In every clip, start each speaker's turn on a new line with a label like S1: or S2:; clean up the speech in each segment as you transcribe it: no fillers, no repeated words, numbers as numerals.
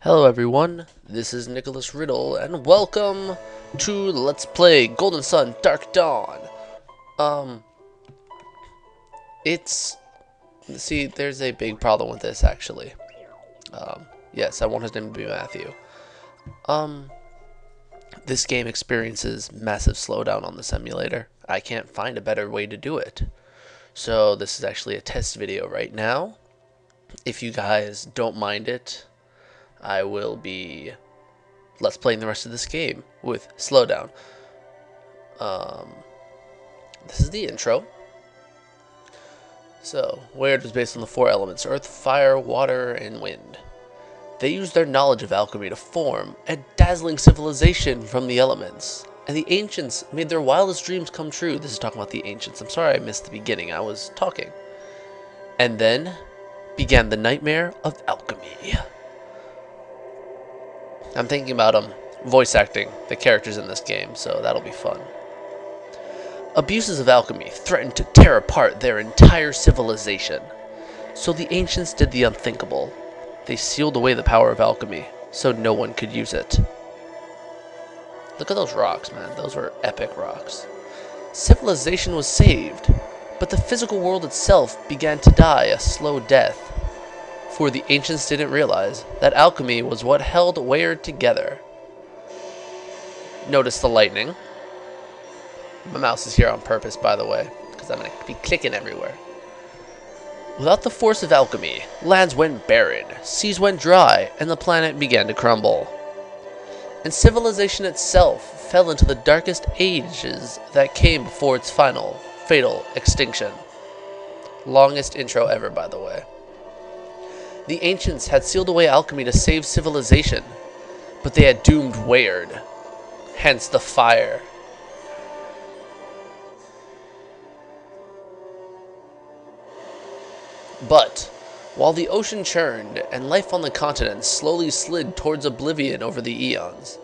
S1: Hello everyone, this is NickRiddle, and welcome to Let's Play Golden Sun Dark Dawn. See, there's a big problem with this, actually. Yes, I want his name to be Matthew. This game experiences massive slowdown on this emulator. I can't find a better way to do it. So this is actually a test video right now. If you guys don't mind it, I will be Let's Playing the rest of this game with slowdown. This is the intro. So, Weird was based on the four elements: earth, fire, water, and wind. They used their knowledge of alchemy to form a dazzling civilization from the elements. And the ancients made their wildest dreams come true. This is talking about the ancients. I'm sorry I missed the beginning. I was talking. And then began the nightmare of alchemy. I'm thinking about voice acting the characters in this game, so that'll be fun. Abuses of alchemy threatened to tear apart their entire civilization. So the ancients did the unthinkable. They sealed away the power of alchemy, so no one could use it. Look at those rocks, man. Those were epic rocks. Civilization was saved, but the physical world itself began to die a slow death. For the ancients didn't realize that alchemy was what held Weird together. Notice the lightning. My mouse is here on purpose, by the way, because I'm going to be clicking everywhere. Without the force of alchemy, lands went barren, seas went dry, and the planet began to crumble. And civilization itself fell into the darkest ages that came before its final, fatal extinction. Longest intro ever, by the way. The ancients had sealed away alchemy to save civilization, but they had doomed Weird, hence the fire. But while the ocean churned and life on the continent slowly slid towards oblivion over the eons,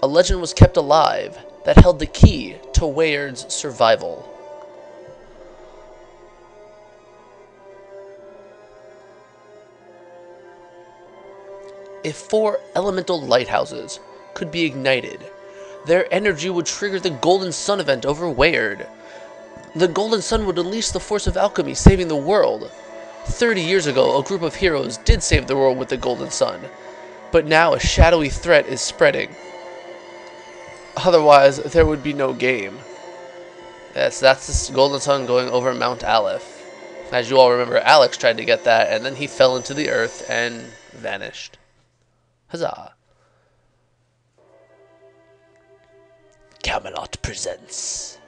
S1: a legend was kept alive that held the key to Weird's survival. If 4 elemental lighthouses could be ignited, their energy would trigger the Golden Sun event over Weird. The Golden Sun would unleash the force of alchemy, saving the world. 30 years ago, a group of heroes did save the world with the Golden Sun, but now a shadowy threat is spreading. Otherwise, there would be no game. Yes, that's the Golden Sun going over Mount Aleph. As you all remember, Alex tried to get that, and then he fell into the earth and vanished. Huzzah. Camelot presents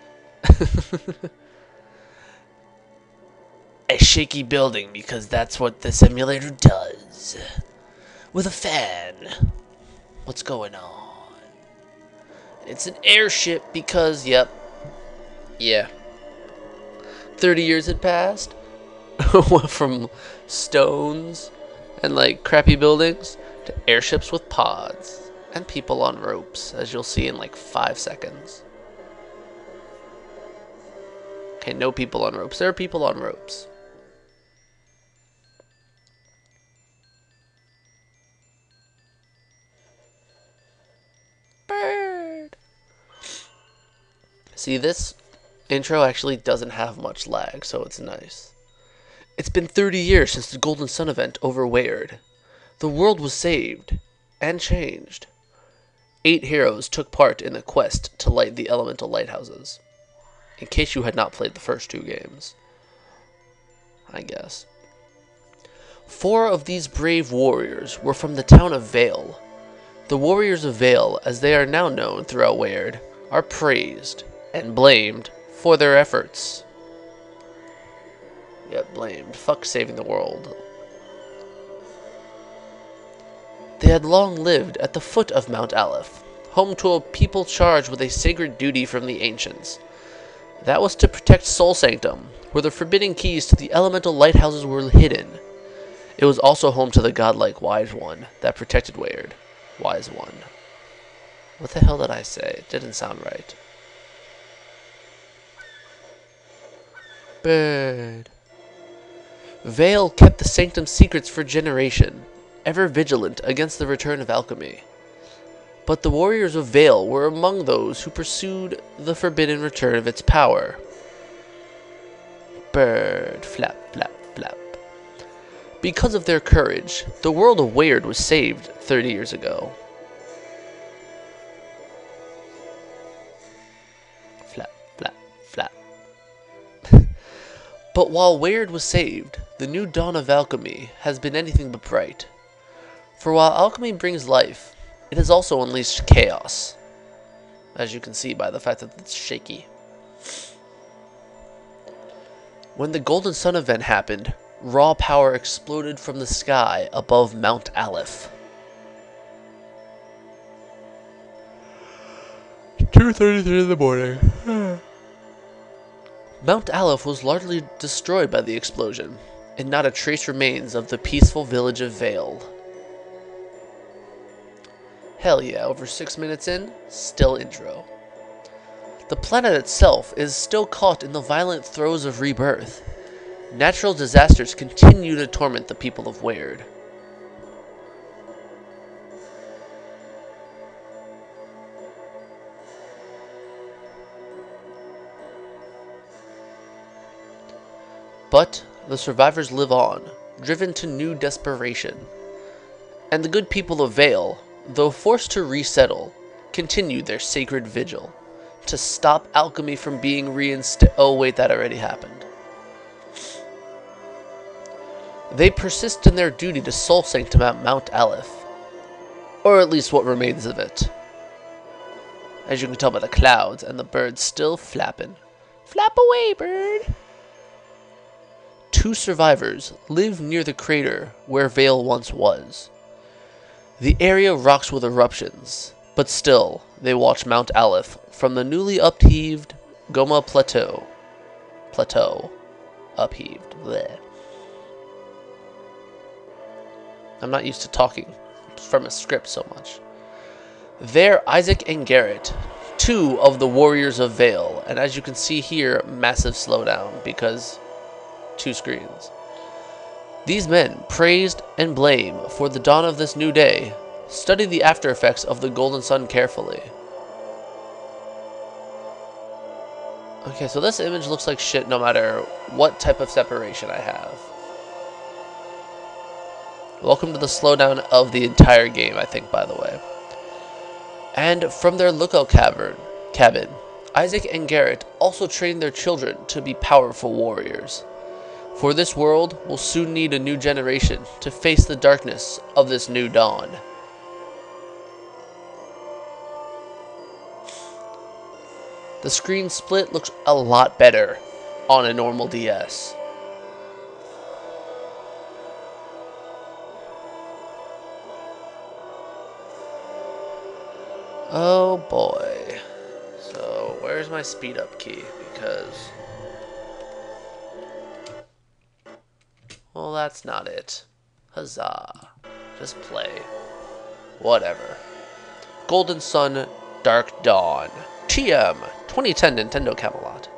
S1: a shaky building, because that's what this emulator does. With a fan. What's going on? It's an airship because, yep. Yeah. 30 years had passed. From stones and like crappy buildings to airships with pods and people on ropes, as you'll see in like 5 seconds. Okay, no people on ropes. There are people on ropes. Bird. See, this intro actually doesn't have much lag, so it's nice. It's been 30 years since the Golden Sun event over Weird. The world was saved and changed. 8 heroes took part in the quest to light the elemental lighthouses. In case you had not played the first 2 games, I guess. 4 of these brave warriors were from the town of Vale. The warriors of Vale, as they are now known throughout Weird, are praised and blamed for their efforts. Yep, blamed. Fuck saving the world. They had long lived at the foot of Mount Aleph, home to a people charged with a sacred duty from the ancients. That was to protect Soul Sanctum, where the forbidden keys to the elemental lighthouses were hidden. It was also home to the godlike Wise One that protected Weird. Wise One. What the hell did I say? It didn't sound right. Bird. Vale kept the Sanctum secrets for generation, ever vigilant against the return of alchemy. But the warriors of Vale were among those who pursued the forbidden return of its power. Bird, flap, flap, flap. Because of their courage, the world of Weird was saved 30 years ago. Flap, flap, flap. But while Weird was saved, the new dawn of alchemy has been anything but bright. For while alchemy brings life, it has also unleashed chaos, as you can see by the fact that it's shaky. When the Golden Sun event happened, raw power exploded from the sky above Mount Aleph. 2:33 in the morning. Mount Aleph was largely destroyed by the explosion, and not a trace remains of the peaceful village of Vale. Hell yeah, over 6 minutes in, still intro. The planet itself is still caught in the violent throes of rebirth. Natural disasters continue to torment the people of Weird. But the survivors live on, driven to new desperation. And the good people of Vale, though forced to resettle, continue their sacred vigil to stop alchemy from being oh wait, that already happened. They persist in their duty to soul sanctify Mount Aleph, or at least what remains of it. As you can tell by the clouds and the birds still flapping. Flap away, bird! 2 survivors live near the crater where Vale once was. The area rocks with eruptions, but still, they watch Mount Aleph from the newly upheaved Goma Plateau. Upheaved. Bleh. I'm not used to talking from a script so much. There, Isaac and Garrett, 2 of the warriors of Vale, and as you can see here, massive slowdown because 2 screens. These men, praised and blamed for the dawn of this new day, study the after effects of the Golden Sun carefully. Okay, so this image looks like shit no matter what type of separation I have. Welcome to the slowdown of the entire game, I think, by the way. And from their lookout cabin, Isaac and Garrett also train their children to be powerful warriors. For this world will soon need a new generation to face the darkness of this new dawn. The screen split looks a lot better on a normal DS. Oh boy. So where's my speed up key? Because... well, that's not it. Huzzah. Just play. Whatever. Golden Sun, Dark Dawn. TM 2010 Nintendo Camelot.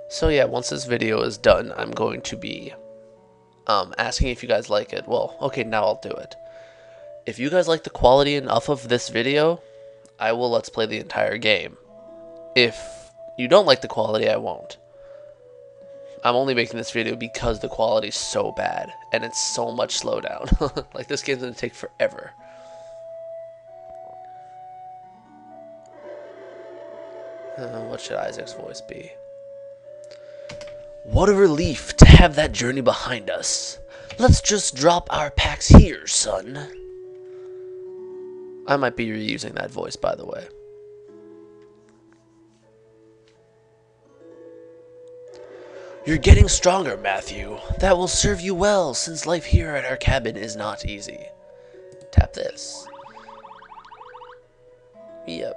S1: So yeah, once this video is done, I'm going to be asking if you guys like it. Well, okay, now I'll do it. If you guys like the quality enough of this video, I will let's play the entire game. If you don't like the quality, I won't. I'm only making this video because the quality is so bad, and it's so much slowdown. Like, this game's gonna take forever. What should Isaac's voice be? What a relief to have that journey behind us. Let's just drop our packs here, son. I might be reusing that voice, by the way. You're getting stronger, Matthew. That will serve you well, since life here at our cabin is not easy. Tap this. Yep.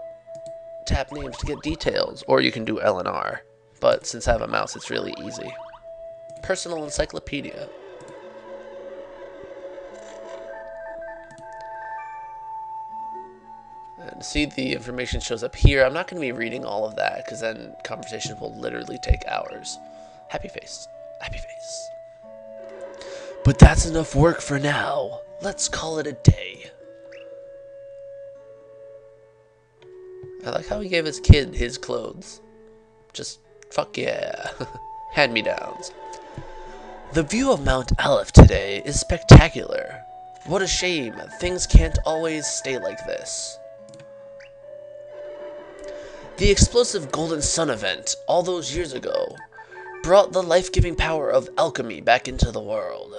S1: Tap names to get details, or you can do L and R. But since I have a mouse, it's really easy. Personal encyclopedia. And see, the information shows up here. I'm not going to be reading all of that, because then conversations will literally take hours. Happy face. Happy face. But that's enough work for now. Let's call it a day. I like how he gave his kid his clothes. Just, fuck yeah. Hand-me-downs. The view of Mount Aleph today is spectacular. What a shame, things can't always stay like this. The explosive Golden Sun event, all those years ago, brought the life-giving power of alchemy back into the world.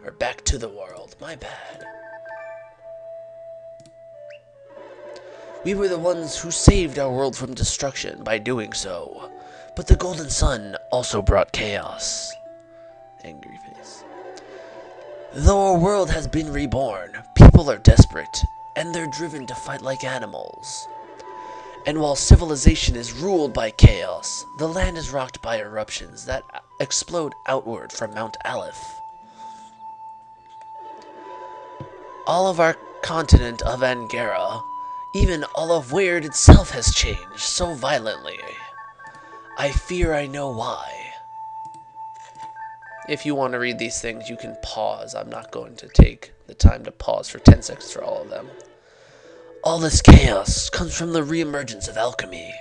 S1: Or back to the world, my bad. We were the ones who saved our world from destruction by doing so. But the Golden Sun also brought chaos. Angry face. Though our world has been reborn, people are desperate, and they're driven to fight like animals. And while civilization is ruled by chaos, the land is rocked by eruptions that explode outward from Mount Aleph. All of our continent of Angara, even all of Weird itself has changed so violently. I fear I know why. If you want to read these things, you can pause. I'm not going to take the time to pause for 10 seconds for all of them. All this chaos comes from the reemergence of alchemy.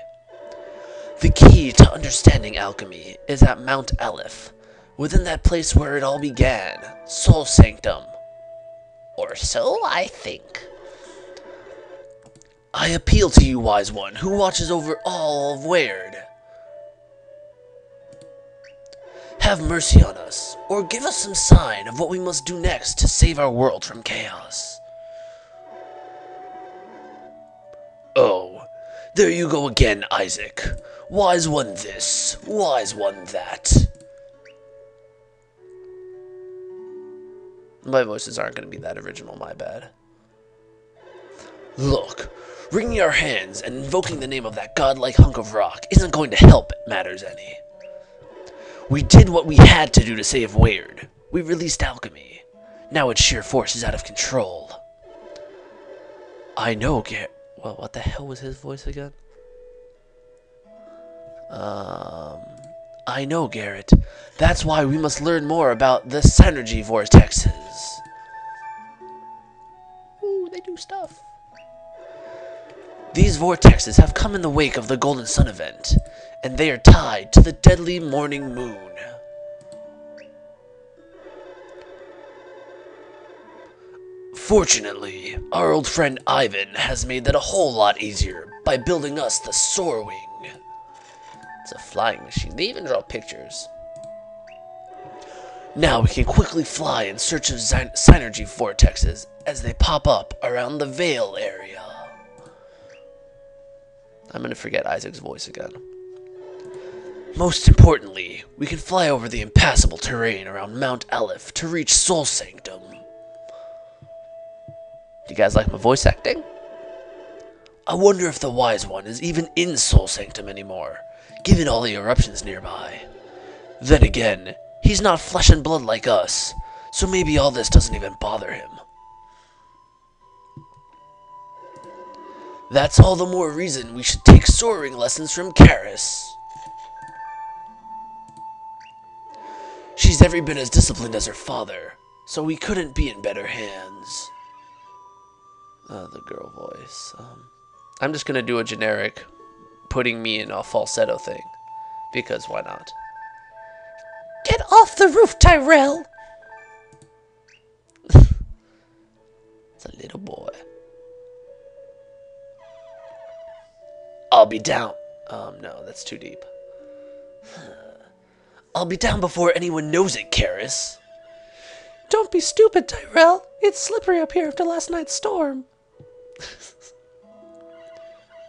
S1: The key to understanding alchemy is at Mount Aleph, within that place where it all began, Soul Sanctum. Or so I think. I appeal to you, Wise One, who watches over all of Weird. Have mercy on us, or give us some sign of what we must do next to save our world from chaos. Oh, there you go again, Isaac. Wise One this, Wise One that. My voices aren't going to be that original, my bad. Look, wringing our hands and invoking the name of that godlike hunk of rock isn't going to help matters any. We did what we had to do to save Weird. We released alchemy. Now its sheer force is out of control. I know, well, what the hell was his voice again? I know, Garrett. That's why we must learn more about the synergy vortexes. Ooh, they do stuff. These vortexes have come in the wake of the Golden Sun event, and they are tied to the deadly morning moon. Fortunately, our old friend Ivan has made that a whole lot easier by building us the Soar Wing. It's a flying machine. They even draw pictures. Now we can quickly fly in search of synergy vortexes as they pop up around the Vale area. I'm going to forget Isaac's voice again. Most importantly, we can fly over the impassable terrain around Mount Aleph to reach Soul Sanctum. You guys like my voice acting? I wonder if the Wise One is even in Soul Sanctum anymore, given all the eruptions nearby. Then again, he's not flesh and blood like us, so maybe all this doesn't even bother him. That's all the more reason we should take soaring lessons from Karis. She's every bit as disciplined as her father, so we couldn't be in better hands. The girl voice. I'm just gonna do a generic, putting me in a falsetto thing, because why not? Get off the roof, Tyrell! It's a little boy. I'll be down. No, that's too deep. I'll be down before anyone knows it, Karis. Don't be stupid, Tyrell. It's slippery up here after last night's storm.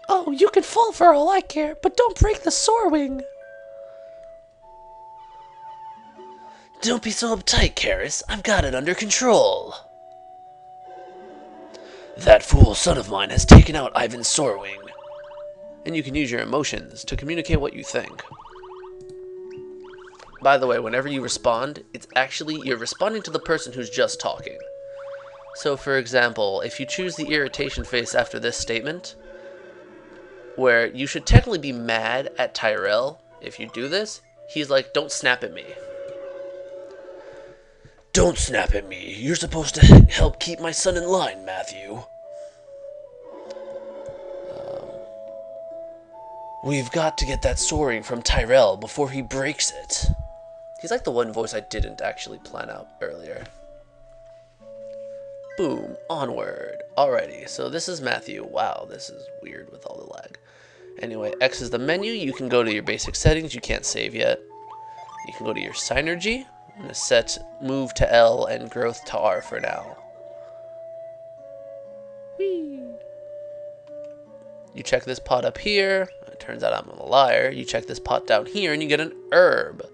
S1: Oh, you can fall for all I care, but don't break the Soar Wing. Don't be so uptight, Karis. I've got it under control. That fool son of mine has taken out Ivan's Soar Wing. And you can use your emotions to communicate what you think. By the way, whenever you respond, it's actually, you're responding to the person who's just talking. So, for example, if you choose the irritation face after this statement, where you should technically be mad at Tyrell if you do this, He's like, don't snap at me. Don't snap at me. You're supposed to help keep my son in line, Matthew. We've got to get that soaring from Tyrell before he breaks it. He's like the one voice I didn't actually plan out earlier. Boom, onward. Alrighty, so this is Matthew. Wow, this is weird with all the lag. Anyway, X is the menu. You can go to your basic settings. You can't save yet. You can go to your Synergy. I'm going to set move to L and growth to R for now. Whee! You check this pot up here. It turns out I'm a liar. You check this pot down here and you get an herb.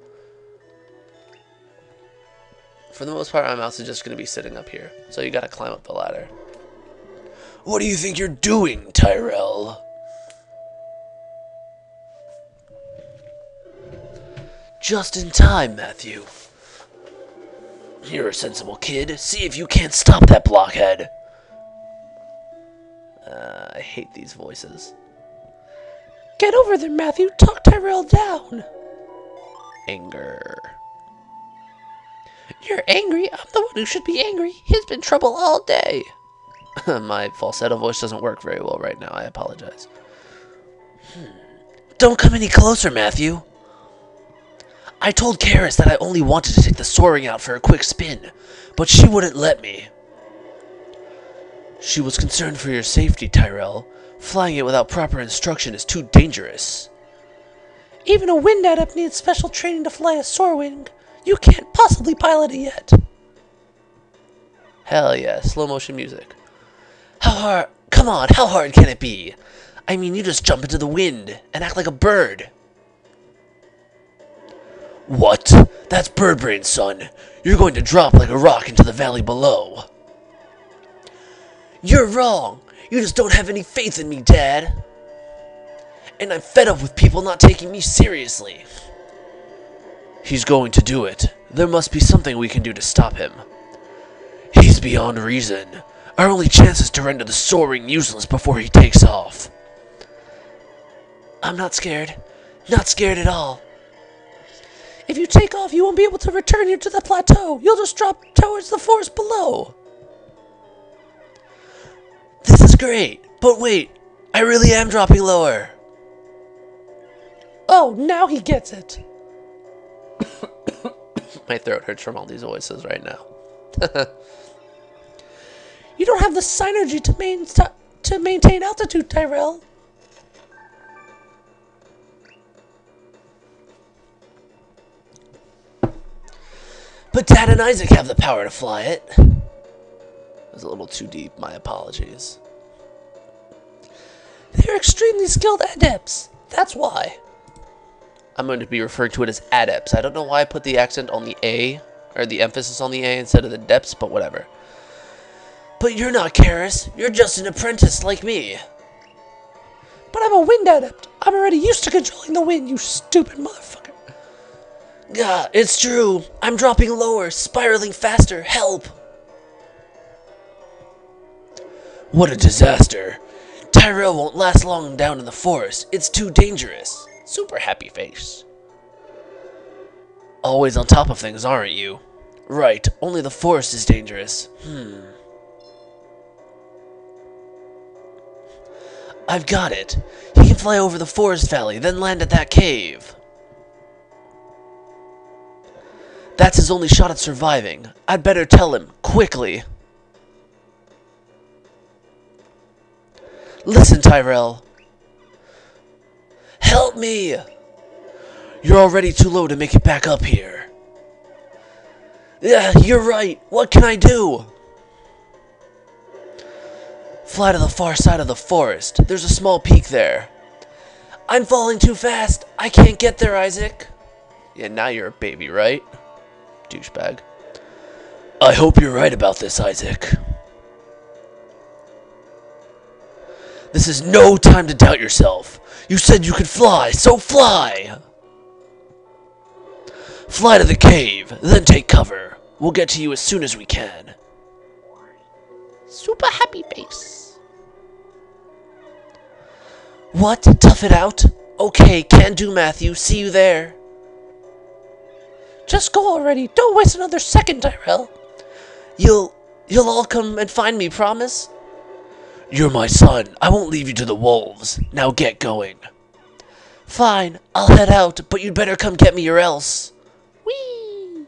S1: For the most part, my mouse is just going to be sitting up here. So you got to climb up the ladder. What do you think you're doing, Tyrell? Just in time, Matthew. You're a sensible kid. See if you can't stop that blockhead. I hate these voices. Get over there, Matthew. Talk Tyrell down. Anger. You're angry? I'm the one who should be angry. He's been trouble all day. My falsetto voice doesn't work very well right now. I apologize. Don't come any closer, Matthew. I told Karis that I only wanted to take the soaring out for a quick spin, but she wouldn't let me. She was concerned for your safety, Tyrell. Flying it without proper instruction is too dangerous. Even a wind adept needs special training to fly a soarwing. You can't possibly pilot it yet. Hell yeah, slow motion music. How hard? Come on, how hard can it be? I mean, you just jump into the wind and act like a bird. What? That's bird brain, son. You're going to drop like a rock into the valley below. You're wrong. You just don't have any faith in me, Dad. And I'm fed up with people not taking me seriously. He's going to do it. There must be something we can do to stop him. He's beyond reason. Our only chance is to render the soaring useless before he takes off. I'm not scared. Not scared at all. If you take off, you won't be able to return here to the plateau. You'll just drop towards the forest below. This is great. But wait, I really am dropping lower. Oh, now he gets it. My throat hurts from all these voices right now. You don't have the synergy to maintain altitude, Tyrell. But Dad and Isaac have the power to fly it. It was a little too deep, my apologies. They're extremely skilled adepts. That's why. I'm going to be referring to it as adepts. I don't know why I put the accent on the A, or the emphasis on the A instead of the depths, but whatever. But you're not Karis. You're just an apprentice like me. But I'm a wind adept. I'm already used to controlling the wind, you stupid motherfucker. Gah, it's true. I'm dropping lower, spiraling faster. Help! What a disaster. Tyrell won't last long down in the forest. It's too dangerous. Super happy face. Always on top of things, aren't you? Right, only the forest is dangerous. I've got it. He can fly over the forest valley, then land at that cave. That's his only shot at surviving. I'd better tell him, quickly. Listen, Tyrell. Help me! You're already too low to make it back up here. Yeah, you're right. What can I do? Fly to the far side of the forest. There's a small peak there. I'm falling too fast. I can't get there, Isaac. Yeah, now you're a baby, right? Douchebag. I hope you're right about this, Isaac. This is no time to doubt yourself. You said you could fly, so fly! Fly to the cave, then take cover. We'll get to you as soon as we can. Super happy face. What? Tough it out? Okay, can do, Matthew. See you there. Just go already. Don't waste another second, Tyrell. You'll all come and find me, promise? You're my son. I won't leave you to the wolves. Now get going. Fine, I'll head out, but you'd better come get me or else. Whee!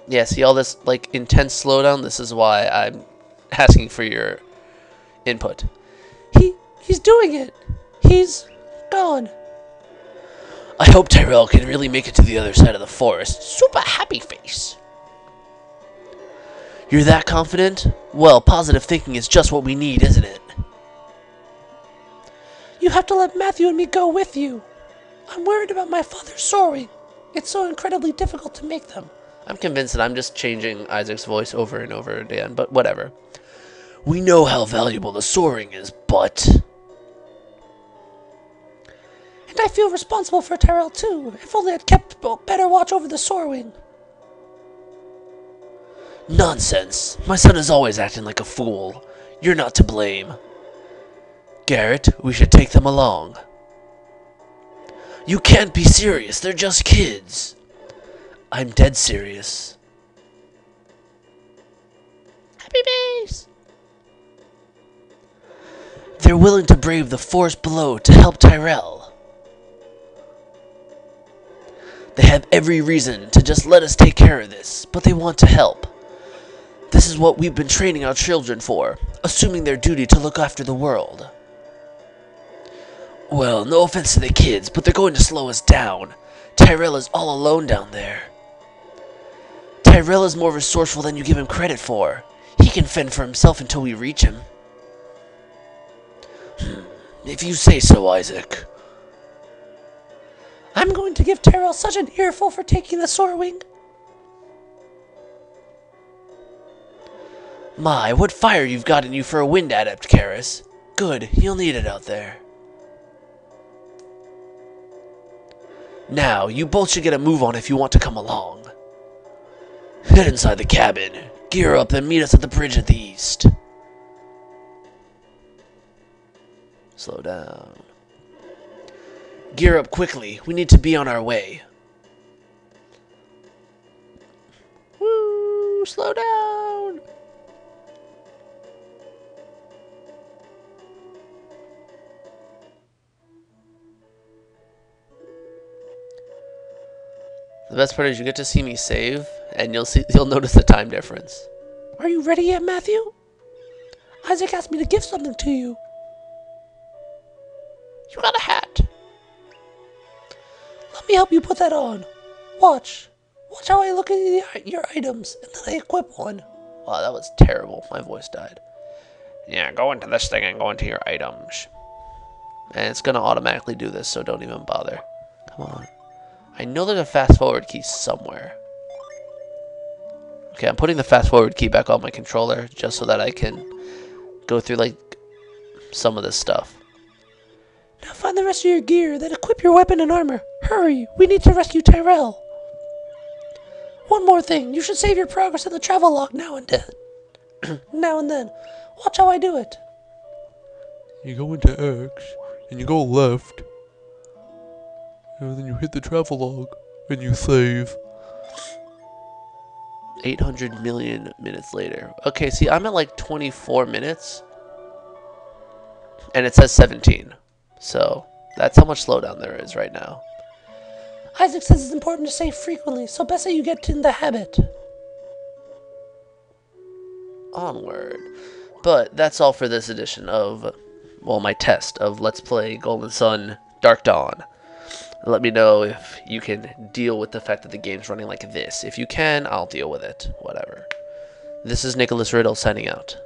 S1: Yeah, see all this, like, intense slowdown? This is why I'm asking for your input. He's doing it. He's gone. I hope Tyrell can really make it to the other side of the forest. Super happy face. You're that confident? Well, positive thinking is just what we need, isn't it? You have to let Matthew and me go with you. I'm worried about my father's soaring. It's so incredibly difficult to make them. I'm convinced that I'm just changing Isaac's voice over and over again, but whatever. We know how valuable the soaring is, but... And I feel responsible for Tyrell too. If only I'd kept better watch over the soaring. Nonsense. My son is always acting like a fool. You're not to blame. Garrett, we should take them along. You can't be serious. They're just kids. I'm dead serious. Happy face. They're willing to brave the forest below to help Tyrell. They have every reason to just let us take care of this, but they want to help. This is what we've been training our children for, assuming their duty to look after the world. Well, no offense to the kids, but they're going to slow us down. Tyrell is all alone down there. Tyrell is more resourceful than you give him credit for. He can fend for himself until we reach him. If you say so, Isaac. I'm going to give Tyrell such an earful for taking the Soar Wing. My, what fire you've got in you for a wind adept, Karis. Good, you'll need it out there. Now, you both should get a move on if you want to come along. Head inside the cabin, gear up, and meet us at the bridge at the east. Slow down. Gear up quickly, we need to be on our way. Woo, slow down. The best part is you get to see me save, and you'll notice the time difference. Are you ready yet, Matthew? Isaac asked me to give something to you. You got a hat. Let me help you put that on. Watch how I look at your items, and then I equip one. Wow, that was terrible. My voice died. Yeah, go into this thing and go into your items. And it's gonna automatically do this, so don't even bother. Come on. I know there's a fast forward key somewhere. Okay, I'm putting the fast forward key back on my controller just so that I can go through like some of this stuff. Now find the rest of your gear, then equip your weapon and armor. Hurry, we need to rescue Tyrell. One more thing, you should save your progress in the travel log now and then. Now and then. Watch how I do it.
S2: You go into X, and you go left. And then you hit the travel log, and you save.
S1: 800 million minutes later. Okay, see, I'm at like 24 minutes. And it says 17. So, that's how much slowdown there is right now. Isaac says it's important to save frequently, so best that you get in the habit. Onward. But that's all for this edition of, well, my test of Let's Play Golden Sun Dark Dawn. Let me know if you can deal with the fact that the game's running like this. If you can, I'll deal with it. Whatever. This is NickRiddle signing out.